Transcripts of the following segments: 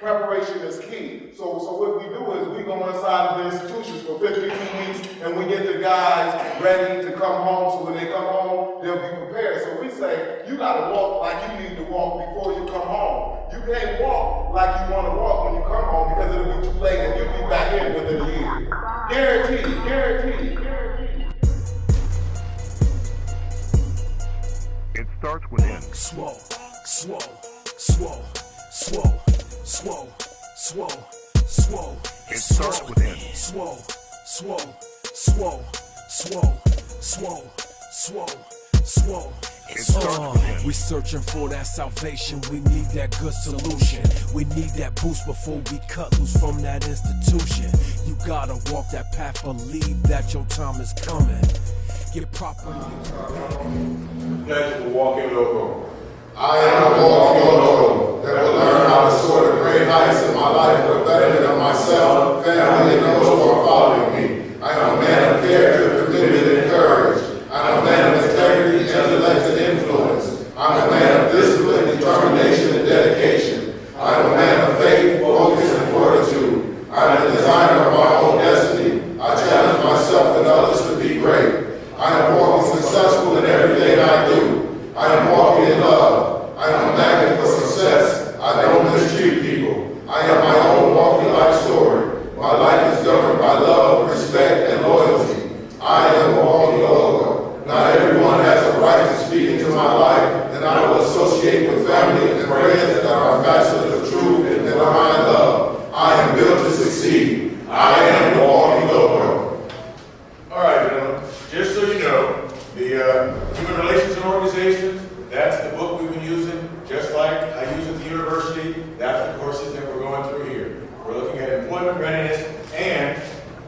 Preparation is key. So what we do is we go inside of the institutions for 52 weeks and we get the guys ready to come home, so when they come home, they'll be prepared. So we say, you gotta walk like you need to walk before you come home. You can't walk like you wanna walk when you come home because it'll be too late and you'll be back in within a year. Guaranteed, guaranteed, guaranteed. It starts within. Swole, swole, swole, swole, swole, swole, swole. It starts within. Swole, swole, swole, swole, swole, swole, swole. It starts within. We searching for that salvation. We need that good solution. We need that boost before we cut loose from that institution. You gotta walk that path, believe that your time is coming. Get properly prepared. Pleasure to walk in loco. I am a walking loco that will learn how to soar to great heights in my life for the betterment of myself, family, and those who are following me. I am a man of character, committed, and courage. I am a man of integrity, intellect, and influence. I am a man of discipline, determination, and dedication. I am a man of faith, focus, and fortitude. I am the designer of my own destiny. I challenge myself and others to be great. I am walking successful in everything I do. I am walking in love. I am a magnet for success. I don't mistreat people. I am my own walking life story. My life is governed by love, respect, and loyalty. I am a walking logo. Not everyone has a right to speak into my life, and I will associate with family and friends that are ambassadors of truth and divine love. I am built to succeed. I am the walking logo. All right, gentlemen. Just so you know, the Human Relations and Organizations, that's the book we've been using, just like I use at the university. That's the courses that we're going through here. We're looking at employment readiness, and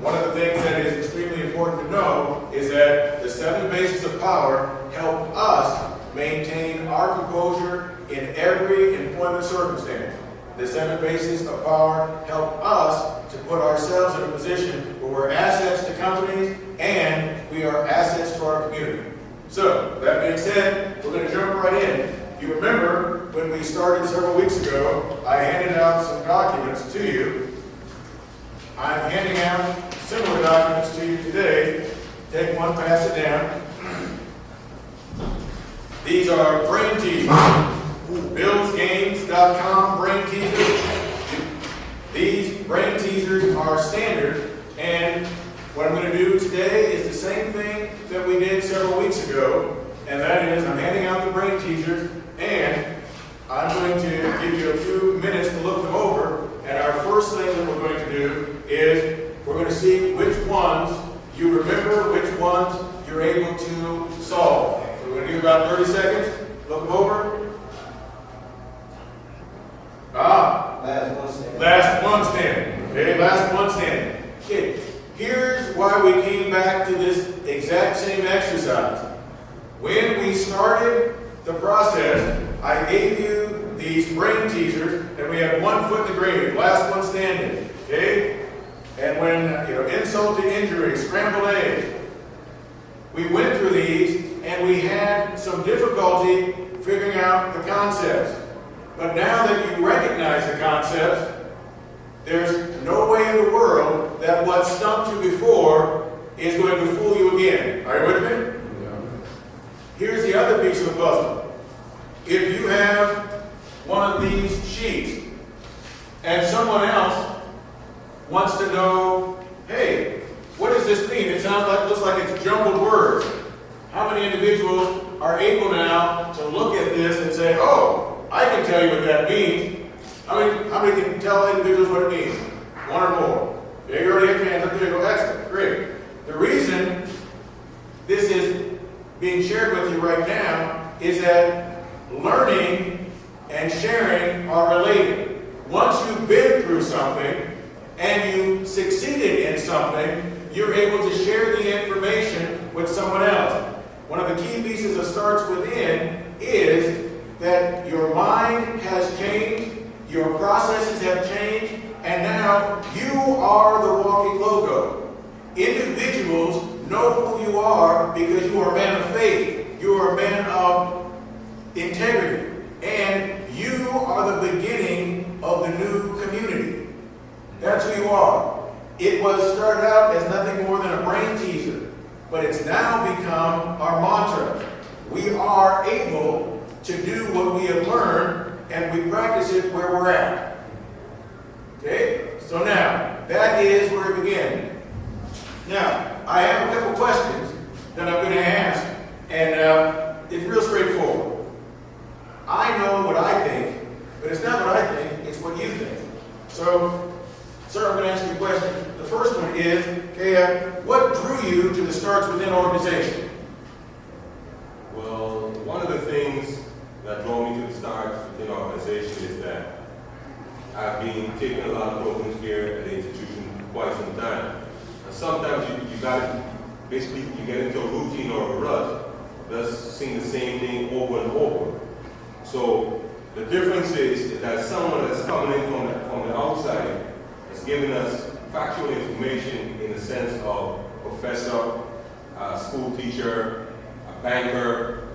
one of the things that is extremely important to know is that the 7 bases of power help us maintain our composure in every employment circumstance. The 7 bases of power help us to put ourselves in a position where we're assets to companies and we are assets to our community. So, that being said, we're going to jump right in. You remember when we started several weeks ago, I handed out some documents to you. I'm handing out similar documents to you today. Take one, pass it down. These are brain teasers. BillsGames.com brain teasers. These brain teasers are standard, and what I'm going to do today is the same thing that we did several weeks ago, and that is I'm handing out the brain teasers, and I'm going to give you a few minutes to look them over, and our first thing that we're going to do is we're going to see which ones you remember, which ones you're able to solve. So we're going to give about 30 seconds, look them over. Last one standing. Okay, last one standing. Okay, here's why we came back to this exact same exercise. When we started the process, I gave you these brain teasers, and we had 1 foot in the grave, last one standing. Okay? And when, insult to injury, scrambled eggs, we went through these, and we had some difficulty figuring out the concepts. But now that you recognize the concepts, there's no way in the world that what stumped you before is going to fool you again. Are you with me? Yeah. Here's the other piece of the puzzle. If you have one of these sheets and someone else wants to know, hey, what does this mean? It looks like it's jumbled words. How many individuals are able now to look at this and say, oh, I can tell you what that means. How many can tell individuals what it means? 1 or more. Okay, you already have your hands up there. You go, excellent, great. The reason this is being shared with you right now is that learning and sharing are related. Once you've been through something and you succeeded in something, you're able to share the information with someone else. One of the key pieces of Starts Within is that your mind has changed, your processes have changed, and now you are the walking logo. Individuals know who you are because you are a man of faith, you are a man of integrity, and you are the beginning of the new you are. It was started out as nothing more than a brain teaser, but it's now become our mantra. We are able to do what we have learned, and we practice it where we're at. Okay? So now, that is where it began. Now, I have a couple questions that I'm going to ask, and it's real straightforward. I know what I think, but it's not what I think, it's what you think. So, sir, I'm going to ask you a question. The first one is, okay, what drew you to the Starts Within organization? Well, one of the things that drew me to the Starts Within organization is that I've been taking a lot of programs here at the institution for quite some time. And sometimes you gotta, basically you get into a routine or a rut, just seeing the same thing over and over. So the difference is that someone that's coming in from the outside is giving us factual information in the sense of professor, school teacher, a banker,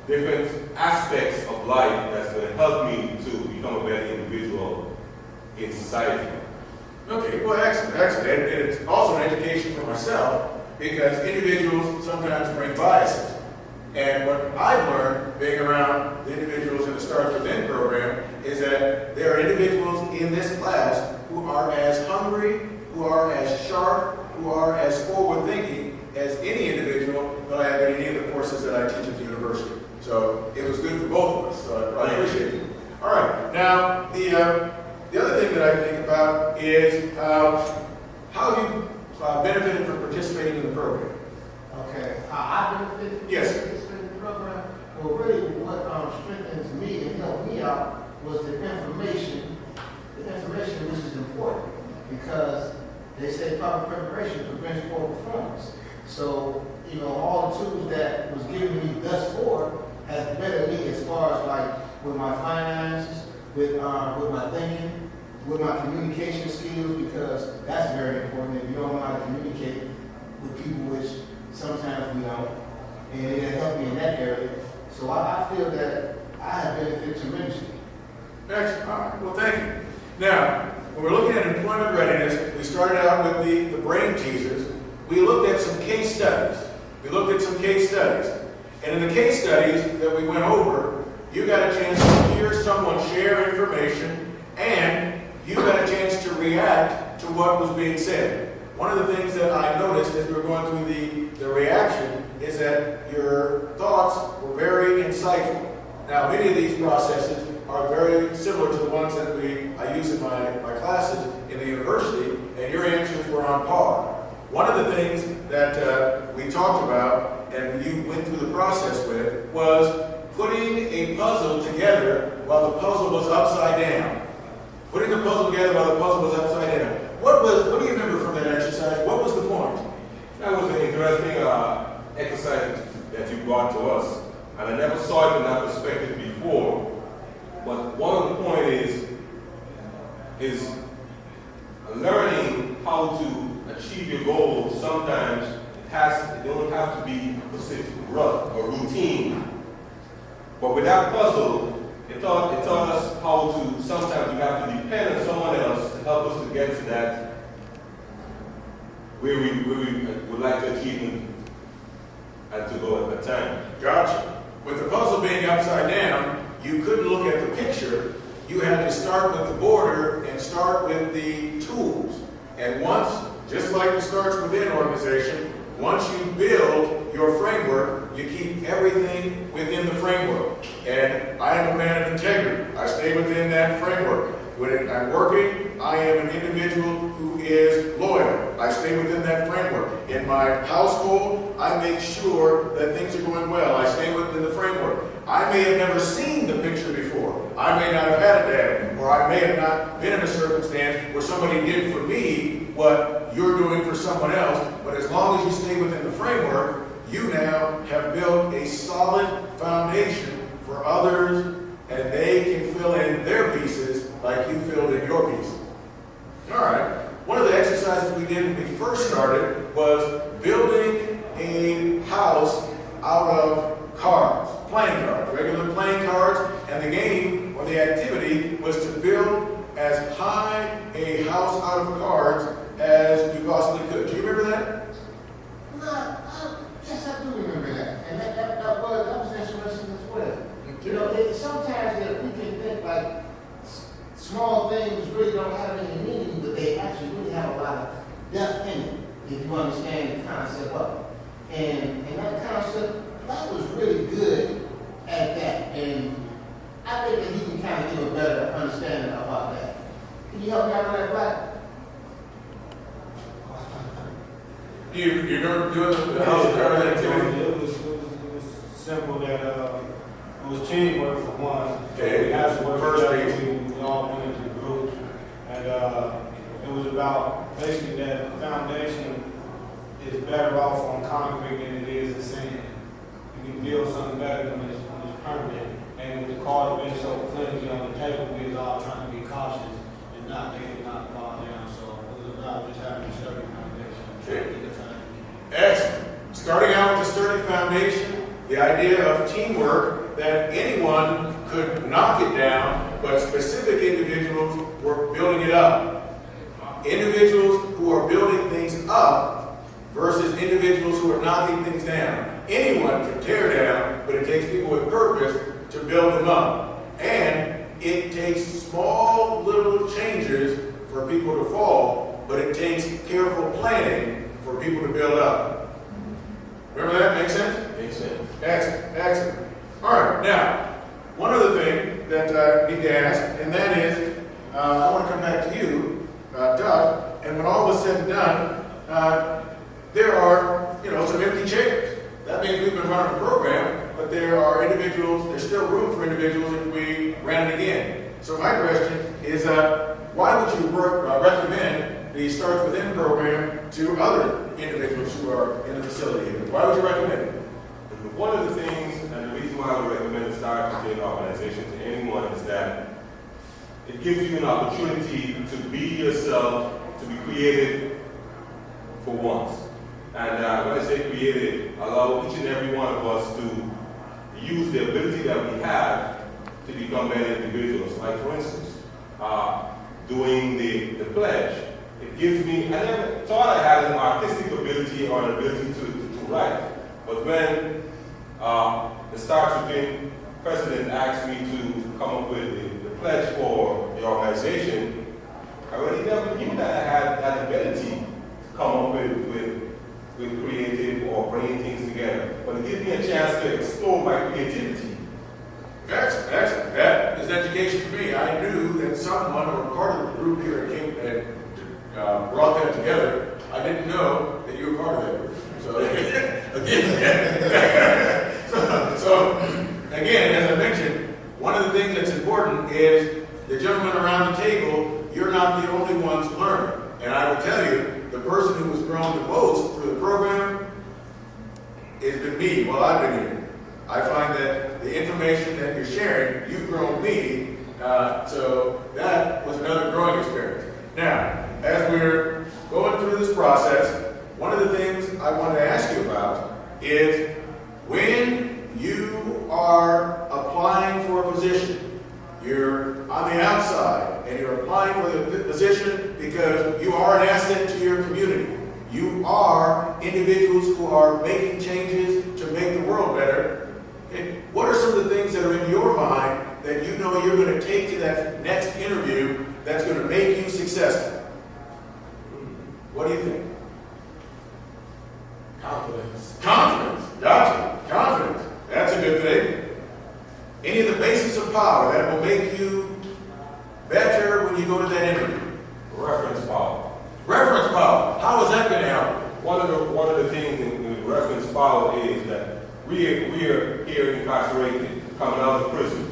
different aspects of life that's going to help me to become a better individual in society. Okay, well, excellent, excellent. And it's also an education for myself, because individuals sometimes bring biases. And what I've learned being around the individuals in the Starts Within program is that there are individuals in this class who are as hungry, who are as sharp, who are as forward-thinking as any individual that I have in any of the courses that I teach at the university. So it was good for both of us, so I appreciate it. All right, now the other thing that I think about is how you benefited from participating in the program. Okay, I benefited from Yes. participating in the program. Well, really, what strengthens me and helped me out was the information which is important, because they say proper preparation prevents poor performance. So, you know, all the tools that was given me thus far has bettered me as far as like with my finances, with my thinking, with my communication skills, because that's very important. If you don't know how to communicate with people, which sometimes we don't, and it has helped me in that area. So I feel that I have benefited tremendously. Excellent. All right. Well, thank you. Now, when we're looking at employment readiness, we started out with the brain teasers. We looked at some case studies. And in the case studies that we went over, you got a chance to hear someone share information, and you got a chance to react to what was being said. One of the things that I noticed as we were going through the reaction is that your thoughts were very insightful. Now, many of these processes are very similar to the ones that I use in my classes in the university, and your answers were on par. One of the things that we talked about and you went through the process with was putting a puzzle together while the puzzle was upside down. Putting the puzzle together while the puzzle was upside down. What do you remember from that exercise? What was the point? That was an interesting exercise that you brought to us, and I never saw it in that perspective before. But one of the points is learning how to achieve your goals. Sometimes it don't have to be a specific rut or routine. But with that puzzle, it taught us how to, sometimes we have to depend on someone else to help us to get to that where we would like to achieve and to go at the time. Gotcha. With the puzzle being upside down, you couldn't look at the picture. You had to start with the border and start with the tools. And once, just like the Starts Within organization, once you build your framework, you keep everything within the framework. And I am a man of integrity. I stay within that framework. When I'm working, I am an individual who is loyal. I stay within that framework. In my household, I make sure that things are going well. I stay within the framework. I may have never seen the picture before. I may not have had a dad, or I may have not been in a circumstance where somebody did for me what you're doing for someone else. But as long as you stay within the framework, you now have built a solid foundation for others, and they can fill in their pieces like you filled in your pieces. All right. One of the exercises we did when we first started was building a house out of cards, playing cards, regular playing cards, and the game or the activity was to build as high a house out of cards as we possibly could. Do you remember that? Yes, I do remember that. And that was interesting as well. You know, sometimes that we can think like small things really don't have any meaning, but they actually really have a lot of depth in it, if you understand the concept of it. And that concept, that was really good at that. And I think that he can kind of give a better understanding about that. Can you help me out on that, Black? You remember doing the house of cards activity? It was simple that it was teamwork for one. Okay. We had to work First together. read. We all went into groups, and it was about basically that foundation is better off on concrete than it is in sand. You can build something better when it's permanent. And with the card being so flimsy on the table, we was all trying to be cautious and not make it not fall down. So it was about just having a sturdy foundation. Okay. Excellent. Starting out with a sturdy foundation, the idea of teamwork, that anyone could knock it down, but specific individuals were building it up. Individuals who are building things up versus individuals who are knocking things down. Anyone can tear down, but it takes people with purpose to build them up. And it takes small little changes for people to fall, but it takes careful planning for people to build up. Remember that? Make sense? Makes sense. Excellent, excellent. All right, now, one other thing that I need to ask, and that is, I want to come back to you, Doug, and when all was said and done, there are, some empty chairs. That means we've been running a program, but there are individuals, there's still room for individuals if we ran it again. So my question is, why would you recommend the Starts Within program to other individuals who are in the facility here? Why would you recommend it? One of the things, and the reason why I would recommend the Starts Within organization to anyone is that it gives you an opportunity to be yourself, to be creative for once. And when I say creative, allow each and every one of us to use the ability that we have to become better individuals. Like for instance, doing the pledge. It gives me, I never thought I had an artistic ability or an ability to write. But when the Starts Within president asked me to come up with the pledge for the organization, I really never knew that I had that ability to come up with creative or bringing things together. But it gives me a chance to explore my creativity. Excellent, excellent. That is education for me. I knew that someone or part of the group here that brought that together. I didn't know that you were part of that group. So again, as I mentioned, one of the things that's important is the gentlemen around the table, you're not the only ones learning. And I will tell you, the person who has grown the most through the program has been me while I've been here. I find that the information that you're sharing, you've grown me, so that was another growing experience. Now, as we're going through this process, one of the things I want to ask you about is when you are applying for a position, you're on the outside and you're applying for the position because you are an asset to your community. You are individuals who are making changes to make the world better. And what are some of the things that are in your mind that you know you're going to take to that next interview that's going to make you successful? What do you think? Confidence. Confidence. Gotcha. Confidence. That's a good thing. Any of the basis of power that will make you better when you go to that interview? Reference power. Reference power. How is that going to help? One of the things in reference power is that we are here incarcerated, coming out of prison,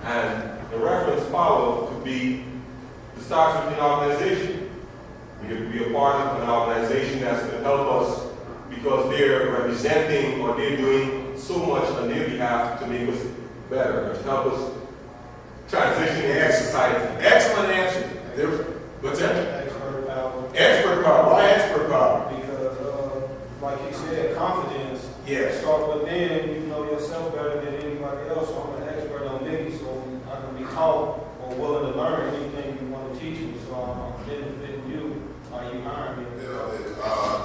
and the reference power could be the Starts Within organization. We are part of an organization that's going to help us because they're representing or they're doing so much on their behalf to make us better, to help us transition into society. Excellent answer. What's that? Expert power. Expert power. Why expert power? Because, like you said, confidence. Yes. Start within, you know yourself better than anybody else. So I'm an expert on me, so I can be taught or willing to learn anything you want to teach me. So I'm benefiting you, are you hiring me?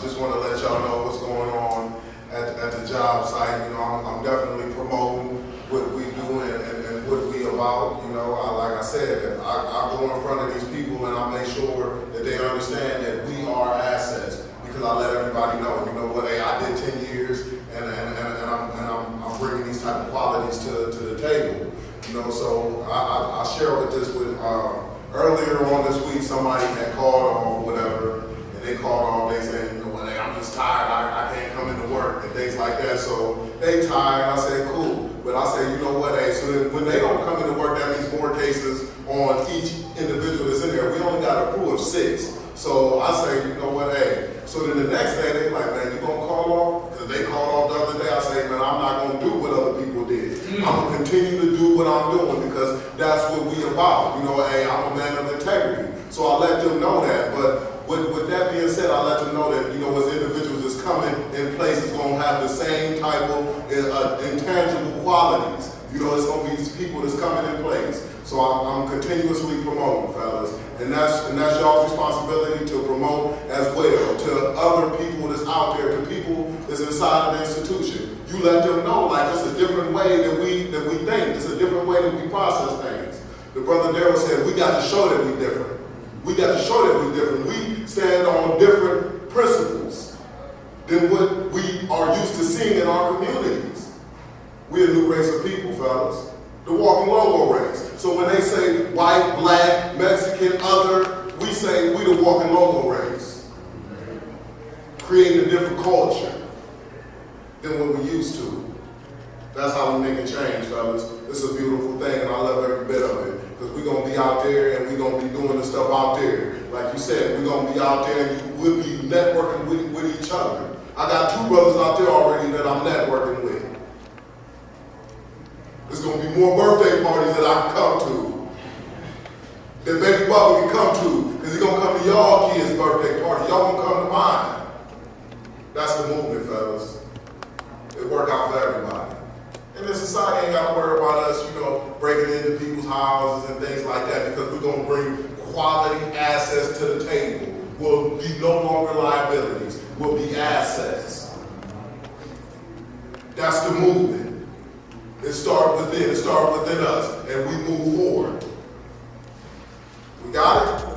Just want to let y'all know what's going on at the job site. You know, I'm definitely promoting what we do and what we about. You know, like I said, I go in front of these people and I make sure that they understand that we are assets, because I let everybody know, you know what, hey, I did 10 years and I'm bringing these type of qualities to the table. You know, so I share with this with earlier on this week, somebody had called on whatever, and they called on, they said, you know what, hey, I'm just tired, I can't come into work and things like that. So they tired, I say, cool. But I say, you know what, hey, so then when they don't come into work, that means more cases on each individual that's in there. We only got a crew of 6. So I say, you know what, hey, so then the next day they like, man, you gonna call off? Because they called off the other day. I say, man, I'm not gonna do what other people did. I'm gonna continue to do what I'm doing, because that's what we about. You know, hey, I'm a man of integrity. So I let them know that. But with that being said, I let them know that, you know, as individuals that's coming in place is gonna have the same type of intangible qualities. You know, it's gonna be these people that's coming in place. So I'm continuously promoting, fellas. And that's y'all's responsibility to promote as well to other people that's out there, to people that's inside of the institution. You let them know, like, it's a different way that we think. It's a different way that we process things. The brother Darrell said, we got to show that we're different. We got to show that we're different. We stand on different principles than what we are used to seeing in our communities. We're a new race of people, fellas. The walking logo race. So when they say white, black, Mexican, other, we say we the walking logo race. Creating a different culture than what we used to. That's how we make a change, fellas. It's a beautiful thing, and I love every bit of it. Because we're going to be out there, and we're going to be doing the stuff out there. Like you said, we're going to be out there, and we'll be networking with each other. I got 2 brothers out there already that I'm networking with. There's going to be more birthday parties that I can come to, that Baby Bubba can come to, because he's going to come to y'all kids' birthday party. Y'all going to come to mine. That's the movement, fellas. It work out for everybody. And the society ain't got to worry about us, you know, breaking into people's houses and things like that, because we're going to bring quality assets to the table. We'll be no longer liabilities. We'll be assets. That's the movement. It starts within us, and we move forward. We got it?